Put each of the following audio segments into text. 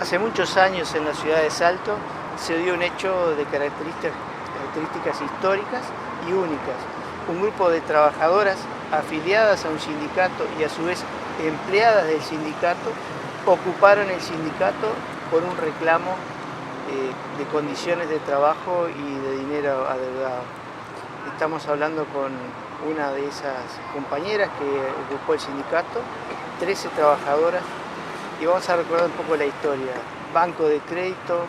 Hace muchos años en la ciudad de Salto se dio un hecho de características históricas y únicas. Un grupo de trabajadoras afiliadas a un sindicato y a su vez empleadas del sindicato ocuparon el sindicato por un reclamo de condiciones de trabajo y de dinero adeudado. Estamos hablando con una de esas compañeras que ocupó el sindicato, 13 trabajadoras, y vamos a recordar un poco la historia. Banco de Crédito,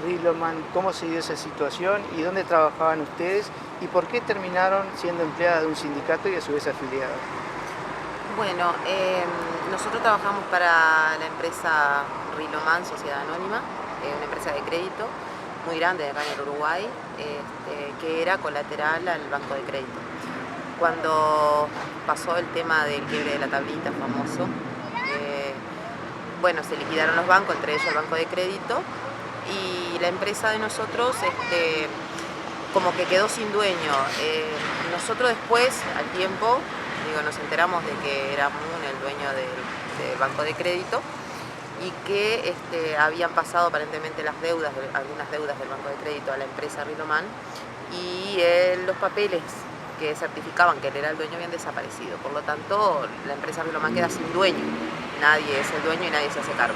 Riloman, cómo se dio esa situación y dónde trabajaban ustedes y por qué terminaron siendo empleadas de un sindicato y a su vez afiliadas. Bueno, nosotros trabajamos para la empresa Riloman, Sociedad Anónima, una empresa de crédito muy grande de acá en el Uruguay, que era colateral al Banco de Crédito. Cuando pasó el tema del quiebre de la tablita famoso, bueno, se liquidaron los bancos, entre ellos el Banco de Crédito, y la empresa de nosotros como que quedó sin dueño. Nosotros después, al tiempo, nos enteramos de que era Moon el dueño del Banco de Crédito y que habían pasado aparentemente algunas deudas del Banco de Crédito a la empresa Riloman, y los papeles que certificaban que él era el dueño habían desaparecido. Por lo tanto, la empresa Riloman queda sin dueño. Nadie es el dueño y nadie se hace cargo.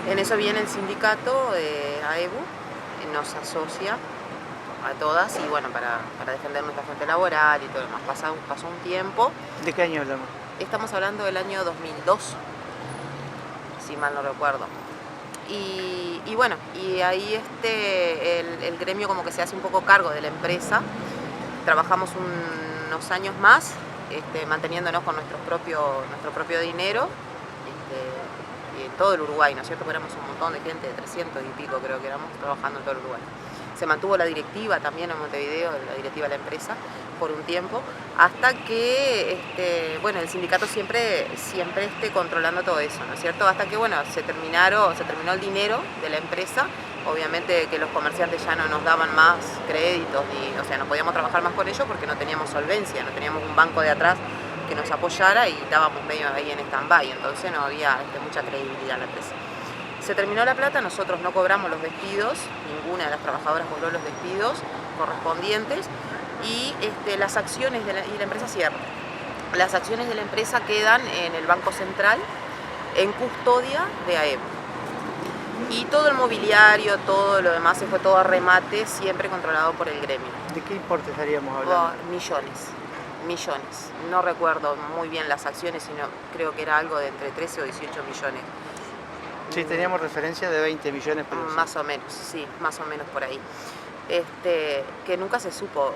En eso viene el sindicato AEBU, nos asocia a todas y bueno, para defender nuestra fuente laboral y todo lo demás. Pasó un tiempo. ¿De qué año hablamos? Estamos hablando del año 2002, si mal no recuerdo. Y bueno, y ahí el gremio como que se hace un poco cargo de la empresa. Trabajamos unos años más, manteniéndonos con nuestro propio dinero, y en todo el Uruguay, ¿no es cierto? Porque éramos un montón de gente, de 300 y pico creo que éramos, trabajando en todo el Uruguay. Se mantuvo la directiva también en Montevideo, la directiva de la empresa, por un tiempo, hasta que, bueno, el sindicato siempre controlando todo eso, ¿no es cierto? Hasta que, bueno, se terminó el dinero de la empresa. Obviamente que los comerciantes ya no nos daban más créditos, o sea, no podíamos trabajar más con ellos porque no teníamos solvencia, no teníamos un banco de atrás que nos apoyara y estábamos medio ahí en stand-by, entonces no había mucha credibilidad en la empresa. Se terminó la plata, nosotros no cobramos los despidos, ninguna de las trabajadoras cobró los despidos correspondientes y las acciones y la empresa cierra. Las acciones de la empresa quedan en el Banco Central en custodia de AEBU. Y todo el mobiliario, todo lo demás se fue todo a remate, siempre controlado por el gremio. ¿De qué importe estaríamos hablando? Millones. No recuerdo muy bien las acciones, sino creo que era algo de entre 13 o 18 millones. Sí, teníamos referencia de 20 millones. Pero más o menos, sí, más o menos por ahí. Que nunca se supo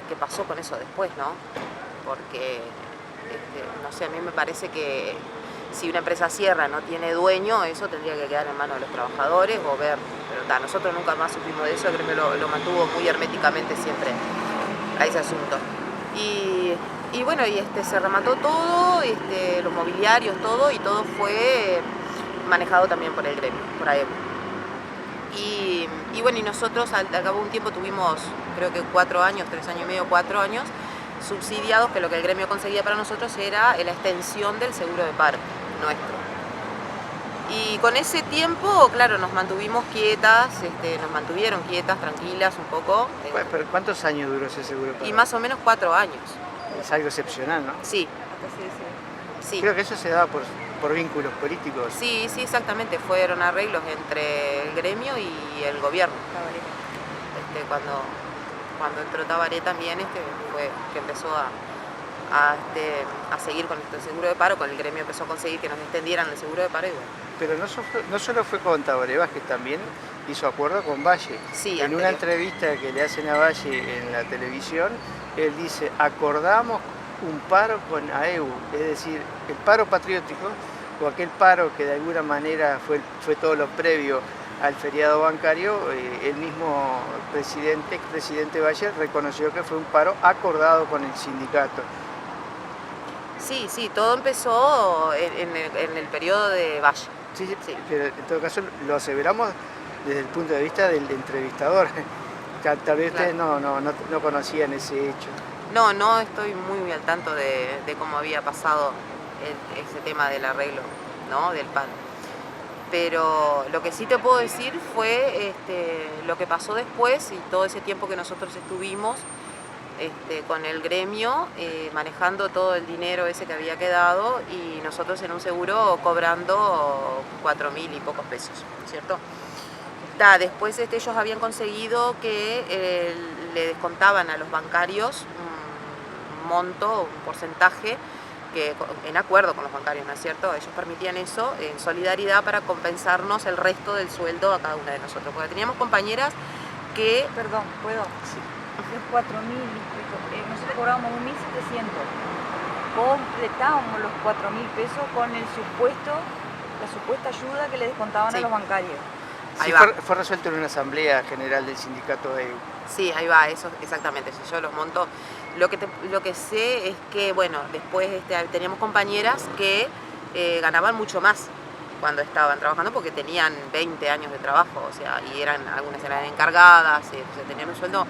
qué pasó con eso después, ¿no? Porque, no sé, a mí me parece que si una empresa cierra, no tiene dueño, eso tendría que quedar en manos de los trabajadores o ver. Pero nosotros nunca más supimos de eso, creo que lo mantuvo muy herméticamente siempre a ese asunto. Y bueno, se remató todo, los mobiliarios, todo, y todo fue manejado también por el gremio, por AEBU. Y bueno, y nosotros al cabo de un tiempo tuvimos, creo que 4 años, 3 años y medio, 4 años, subsidiados, que lo que el gremio conseguía para nosotros era la extensión del seguro de paro nuestro. Y con ese tiempo, claro, nos mantuvimos quietas, nos mantuvieron quietas, tranquilas un poco. ¿Pero cuántos años duró ese seguro de paro? Y más o menos 4 años. Es algo excepcional, ¿no? Sí. Creo que eso se daba por vínculos políticos. Sí, exactamente. Fueron arreglos entre el gremio y el gobierno. Cuando entró Tabaré también, fue que empezó a seguir con este seguro de paro, con el gremio empezó a conseguir que nos extendieran el seguro de paro y bueno. Pero no solo fue con Tabaré Vázquez, también hizo acuerdo con Valle. Sí, en una entrevista que le hacen a Valle en la televisión, él dice, acordamos un paro con AEBU, es decir, el paro patriótico, o aquel paro que de alguna manera fue todo lo previo al feriado bancario, el mismo expresidente Valle reconoció que fue un paro acordado con el sindicato. Sí, todo empezó en el periodo de Valle. Sí, pero en todo caso lo aseveramos desde el punto de vista del entrevistador. Tal vez ustedes no conocían ese hecho. No estoy muy al tanto de cómo había pasado ese tema del arreglo, ¿no? Del paro. Pero lo que sí te puedo decir fue lo que pasó después y todo ese tiempo que nosotros estuvimos con el gremio, manejando todo el dinero ese que había quedado y nosotros en un seguro cobrando 4.000 y pocos pesos, ¿cierto? Después ellos habían conseguido que le descontaban a los bancarios un monto, un porcentaje, que en acuerdo con los bancarios, ¿no es cierto? Ellos permitían eso en solidaridad para compensarnos el resto del sueldo a cada una de nosotros, porque teníamos compañeras que... Perdón, ¿puedo? Sí. Los 4.000, nosotros cobrábamos 1.700, completábamos los 4.000 pesos con la supuesta ayuda que le descontaban a los bancarios. Sí, fue resuelto en una asamblea general del sindicato AEBU. Sí, ahí va, eso exactamente, si yo los monto. Lo que sé es que, bueno, después teníamos compañeras que ganaban mucho más cuando estaban trabajando porque tenían 20 años de trabajo, o sea, y algunas eran encargadas, o sea, tenían un sueldo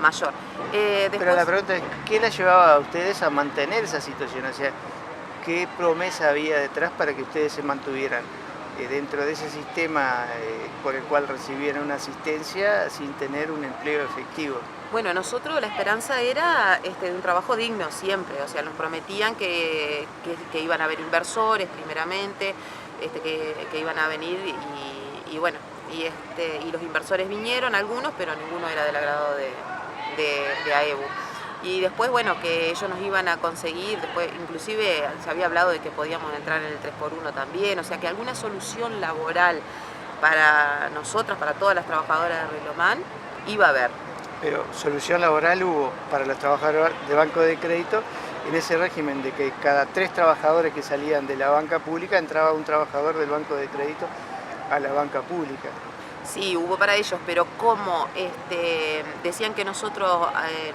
mayor. Después... Pero la pregunta es, ¿qué la llevaba a ustedes a mantener esa situación? O sea, ¿qué promesa había detrás para que ustedes se mantuvieran dentro de ese sistema por el cual recibieron una asistencia sin tener un empleo efectivo? Bueno, nosotros la esperanza era de un trabajo digno siempre, o sea, nos prometían que iban a haber inversores primeramente, que iban a venir y bueno, y los inversores vinieron, algunos, pero ninguno era del agrado de AEBU. Y después, bueno, que ellos nos iban a conseguir, después inclusive se había hablado de que podíamos entrar en el 3x1 también, o sea que alguna solución laboral para nosotras, para todas las trabajadoras de Relomán, iba a haber. Pero solución laboral hubo para los trabajadores de banco de crédito en ese régimen de que cada 3 trabajadores que salían de la banca pública entraba un trabajador del banco de crédito a la banca pública. Sí, hubo para ellos, pero como decían que nosotros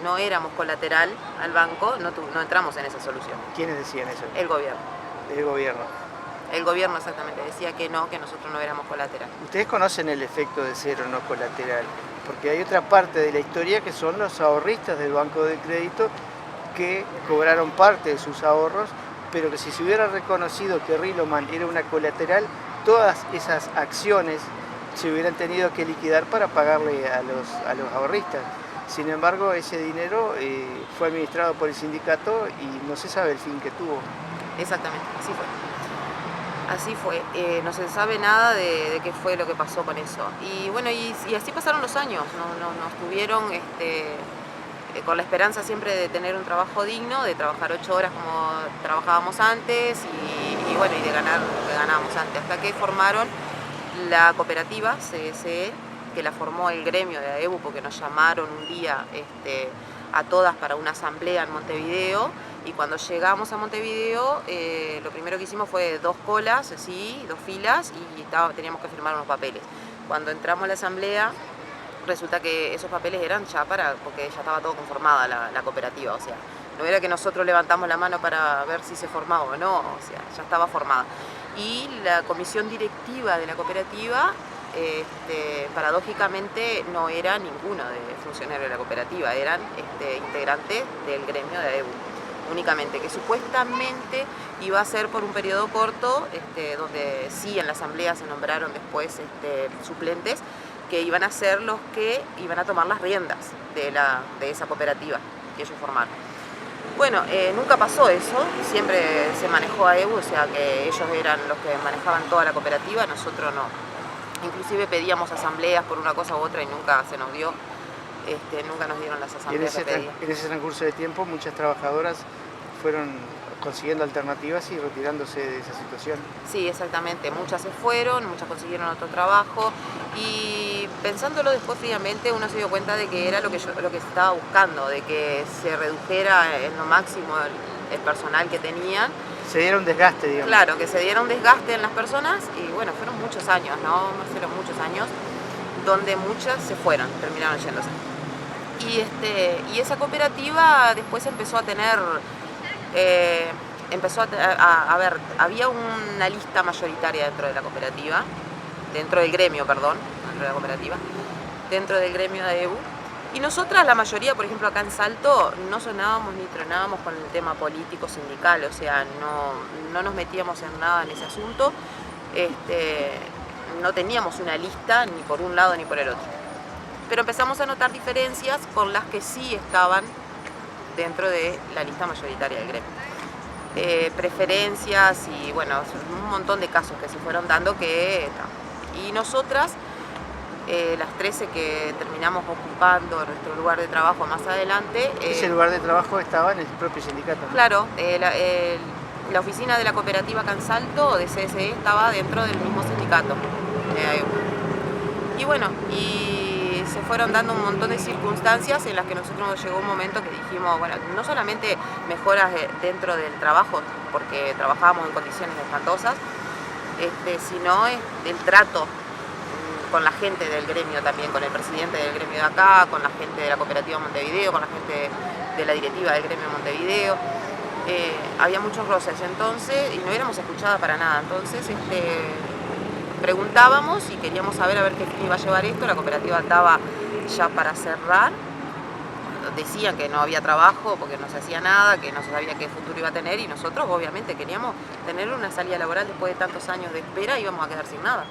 no éramos colateral al banco, no entramos en esa solución. ¿Quiénes decían eso? El gobierno. El gobierno. El gobierno exactamente, decía que nosotros no éramos colateral. Ustedes conocen el efecto de ser o no colateral, porque hay otra parte de la historia que son los ahorristas del banco de crédito que cobraron parte de sus ahorros, pero que si se hubiera reconocido que Relomán era una colateral, todas esas acciones se hubieran tenido que liquidar para pagarle a los ahorristas. Sin embargo, ese dinero fue administrado por el sindicato y no se sabe el fin que tuvo. Exactamente, así fue. Así fue, no se sabe nada de qué fue lo que pasó con eso. Y bueno, y así pasaron los años, nos tuvieron con la esperanza siempre de tener un trabajo digno, de trabajar 8 horas como trabajábamos antes y bueno, y de ganar lo que ganábamos antes, hasta que formaron la cooperativa CSE, que la formó el gremio de AEBU porque nos llamaron un día a todas para una asamblea en Montevideo, y cuando llegamos a Montevideo lo primero que hicimos fue 2 colas, así, 2 filas, y teníamos que firmar unos papeles. Cuando entramos a la asamblea resulta que esos papeles eran ya porque ya estaba todo conformada la cooperativa, o sea, no era que nosotros levantamos la mano para ver si se formaba o no, o sea, ya estaba formada. Y la comisión directiva de la cooperativa, paradójicamente, no era ninguno de funcionarios de la cooperativa, eran integrantes del gremio de AEBU, únicamente, que supuestamente iba a ser por un periodo corto, donde sí en la asamblea se nombraron después suplentes, que iban a ser los que iban a tomar las riendas de esa cooperativa que ellos formaron. Bueno, nunca pasó eso, siempre se manejó AEBU, o sea que ellos eran los que manejaban toda la cooperativa, nosotros no. Inclusive pedíamos asambleas por una cosa u otra y nunca se nos dio, nunca nos dieron las asambleas que pedíamos. En ese transcurso de tiempo muchas trabajadoras fueron consiguiendo alternativas y retirándose de esa situación. Sí, exactamente, muchas se fueron, muchas consiguieron otro trabajo y pensándolo después fríamente uno se dio cuenta de que era lo que se estaba buscando, de que se redujera en lo máximo el personal que tenían. Se diera un desgaste, digamos. Claro, que se diera un desgaste en las personas y bueno, fueron muchos años, ¿no? Fueron muchos años donde muchas se fueron, terminaron yéndose. Y esa cooperativa después empezó a tener... a ver, había una lista mayoritaria dentro de la cooperativa, dentro del gremio del gremio de AEBU, y nosotras, la mayoría, por ejemplo acá en Salto, no sonábamos ni tronábamos con el tema político sindical, o sea, no nos metíamos en nada en ese asunto. no teníamos una lista ni por un lado ni por el otro. Pero empezamos a notar diferencias con las que sí estaban dentro de la lista mayoritaria del gremio. Preferencias y bueno, un montón de casos que se fueron dando y nosotras, las 13 que terminamos ocupando nuestro lugar de trabajo más adelante. Ese lugar de trabajo estaba en el propio sindicato, ¿no? Claro, la oficina de la cooperativa acá en Salto, de CSE, estaba dentro del mismo sindicato. Y bueno, y se fueron dando un montón de circunstancias en las que nosotros nos llegó un momento que dijimos, bueno, no solamente mejoras dentro del trabajo, porque trabajábamos en condiciones espantosas, sino el trato con la gente del gremio también, con el presidente del gremio de acá, con la gente de la cooperativa Montevideo, con la gente de la directiva del gremio Montevideo. Había muchos roces entonces y no éramos escuchadas para nada. Entonces preguntábamos y queríamos saber a ver qué fin iba a llevar esto. La cooperativa estaba ya para cerrar. Decían que no había trabajo porque no se hacía nada, que no se sabía qué futuro iba a tener y nosotros obviamente queríamos tener una salida laboral después de tantos años de espera y íbamos a quedar sin nada.